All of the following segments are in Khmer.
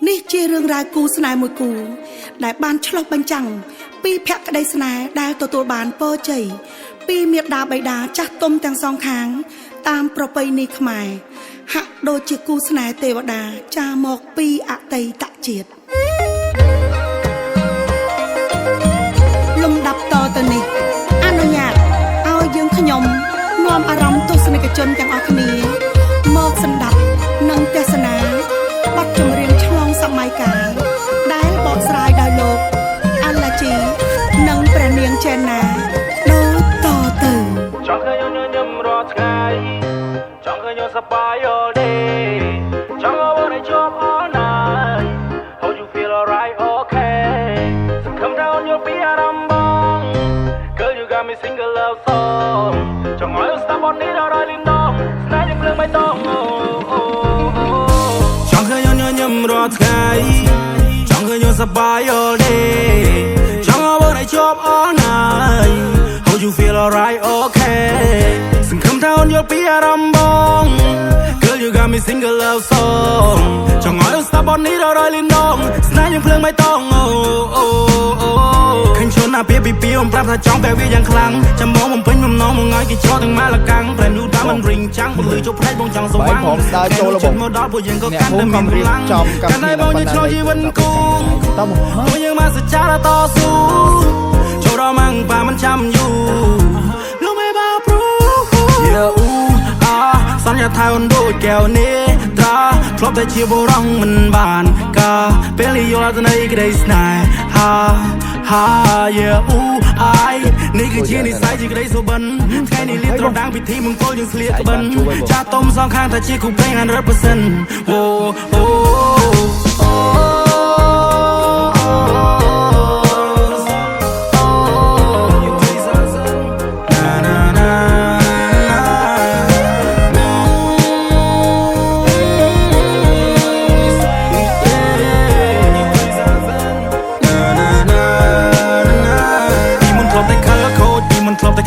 នេះជារឿងរ៉ាវគូស្នេហ៍មួយគូដែលបានឆ្លុះបញ្ចាំងពីភក្តីស្នេហ៍ដែលទទួលបានពរជ័យពីមាតាបិតាចាស់ទុំទាំងសងខាងតាមប្រពៃណីខ្មែរហាក់ដូចជាគូស្នេហ៍ទេវតាចារមកពីអតីតជាតិលំដាប់តទៅនេះអនុញ្ញាតឲ្យយើងខ្ញុំនាំអារម្មណ៍ទស្សនិកជនទាំងអស់គ្នាមកសម្ដាប់និងទេសនាបទចម្រៀងឆ្លងសម័យកាលដែលបកស្រាយដោយលោកអាឡាជីនិងព្រះនាងចេណាដូចតទៅចង់ឃើញញញឹមរាល់ថ្ងៃចង់ឃើញសប្បាយ all day ចង់ឲ្យបានជាប់ all night How you feel alright okay សង្ឃឹមថាអូនយល់ពីអារម្មណ៍បង Girl you got me single love song ចង់ឲ្យស្ដាប់បទនេះដល់រយលីនដងស្នេហ៍យើងភ្លើងបៃតងចង់ឃើញញញឹមរាល់ថ្ងៃចង់ឃើញសប្បាយ all day ចង់ឲ្យបានជាប់ all night How you feel alright okay សង្ឃឹមថាអូនយល់ពីអារម្មណ៍បង Girl you got me single love song ចង់ឲ្យស្ដាប់បទនេះដល់រយលីនដងស្នេហ៍យើងភ្លើងបៃតងឃើញជន់ណាពីពីអូនប្រាប់ថាចង់តែវាយ៉ាងខ្លាំងចាំមកបំពេញបំណងមកឲ្យគេចោលទាំងម៉ាលកាំងប្រែនយូតាមមិនរិងចាំងពលឺជប់ផ្នែកបងចង់ស្វាងผมស្ដាយចូលរបស់មកដល់ពួកយើងក៏កាន់តែមានកម្លាំងកាន់តែបងយើងឆ្លងជីវិតគូពួកយើងមកសច្ចាតស៊ូចូលដល់ម៉ាំងប៉ាមិនចាំយូរលោកមេបាព្រូសន្យាថាអូនដូចកែវនេះត្រាធ្លាប់តែជាបុរសមិនបានការពេលយល់ទៅនៃក្តីស្នេហានេះគឺជានិស្ស័យជាក្តីសុបិនថ្ងៃនេះលៀបត្រដាងពិធីមង្គលយើងស្លៀកក្បិនចាស់ទុំសងខាងថាជាគូព្រេង 100% អូ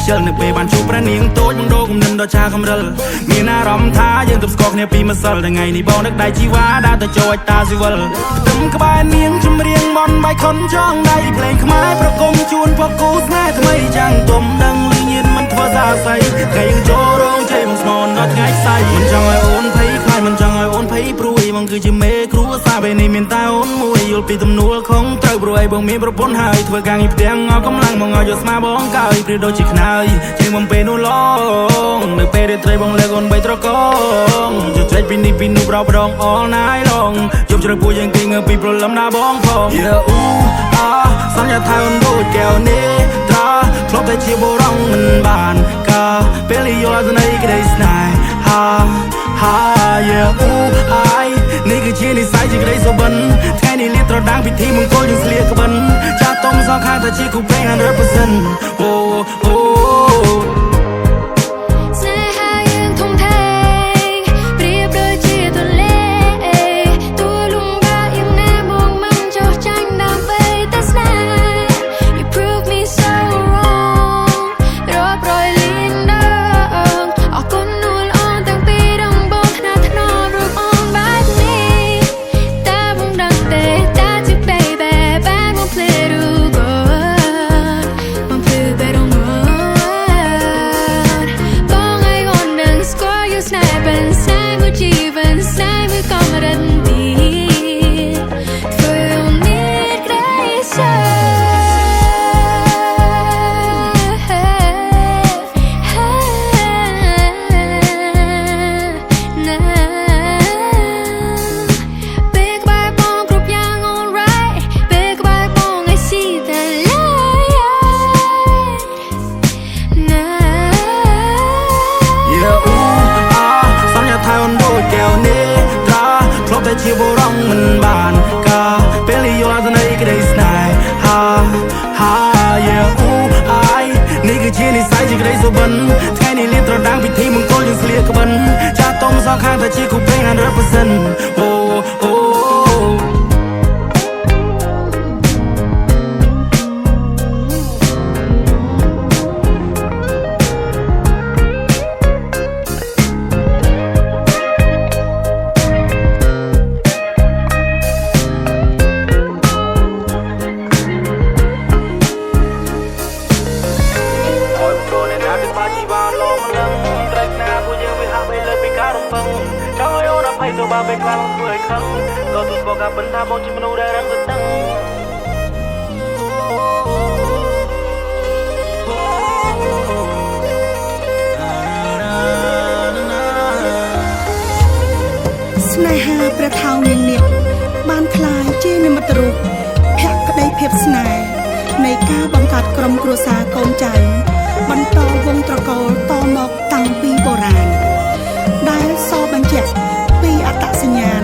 ខ្ជិលនៅពេលបានជួបព្រះនាងតូចបងដូរគំនិតដល់ចាកំរិលមានអារម្មណ៍ថាយើងទប់ស្គាល់គ្នាពីម្សិលថ្ងៃនេះបងនឹកដៃជីវ៉ាដើរទៅចូលតាស៊ីវិលផ្ទឹមក្បែរនាងចម្រៀងបនបាយខុនចងដៃភ្លេងខ្មែរប្រគំជូនពកគូស្នេហ៍ថ្មីចាំងទុំដឹងលីញៀនមិនធ្វើសាស័យថ្ងៃយើងចូលរោងជ័យមកស្មនដល់ថ្ងៃស្អែកមិនចង់ឲ្យអូនភ័យខ្លាចមិនចង់ឲ្យអូនភ័យព្រួយបងគឺជាមេគ្រួសារពេលនេះមានតែអូនមួយយល់ពីទំនួលខំត្រូវព្រួយបងមានប្រពន្ធហើយធ្វើការងារផ្ទាំងអស់កម្លាំងមកឲ្យយកស្មាបងកើយព្រាដូចជាខ្នើយជាងបំពេលនោះឡងនៅពេលរាត្រីបងលើកអូនបីត្រកងជជែកពីនេះពីនោះប្រោប្រង all night long ជុំជ្រៅពួកយើងគេងើពីព្រលឹមណាបងផងសន្យាថាអូនដូចកែវនេះត្រាធ្លាប់តែជាបុរសមិនបានការពេលយល់ទៅនៃក្តីស្នេហានេះគឺជានិស្ស័យជាក្តីសុបិនថ្ងៃនេះលៀបត្រដាងពិធីមង្គលយើងស្លៀកក្បិនចាស់ទុំសងខាងថាជាគូព្រេង 100% អូជាបុរសមិនបានការពេលយល់ទៅនៃក្តីស្នេហានេះគឺជានិស្ស័យជាក្តីសុបិនថ្ងៃនេះលៀបត្រដាងពិធីមង្គលយើងស្លៀកក្បិនចាស់ទុំសងខាងថាជាគូព្រេង 100% អូ ពឹងចង់ឲ្យអូនអភ័យទៅបើពេលខ្លាំងធ្វើឲ្យខឹងក៏ទូស្គាល់ការពិនថាបងជាមនុស្សដែលរឹងតឹងស្នេហាព្រះថោងនាងនាគបានคล้ายជានិមិត្តរូបភក្តីភាពស្នេហ៍នៃការបង្កើតក្រុមគ្រួសារកូនចៅបន្តវងត្រកូលតមកតាំងពីបុរាណដែលសបញ្ជាក់ពីអត្តសញ្ញាណ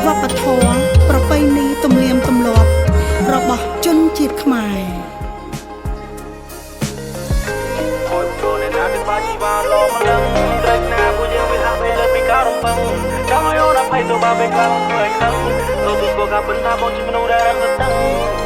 វប្បធម៌ប្រពៃណីទំនៀមទម្លាប់របស់ជនជាតិខ្មែរអូនចូលនៅណាទៅបាជីវ៉ាឡងលឹងត្រេកណាពួកយើងវាហាក់ពេលលើពីការរំពឹងចង់ឲ្យអូនអភ័យទៅបើពេលខ្លាំងធ្វើឲ្យខឹងក៏ទូស្គាល់ការពិនថាបងជាមនុស្សដែលរឹងតឹង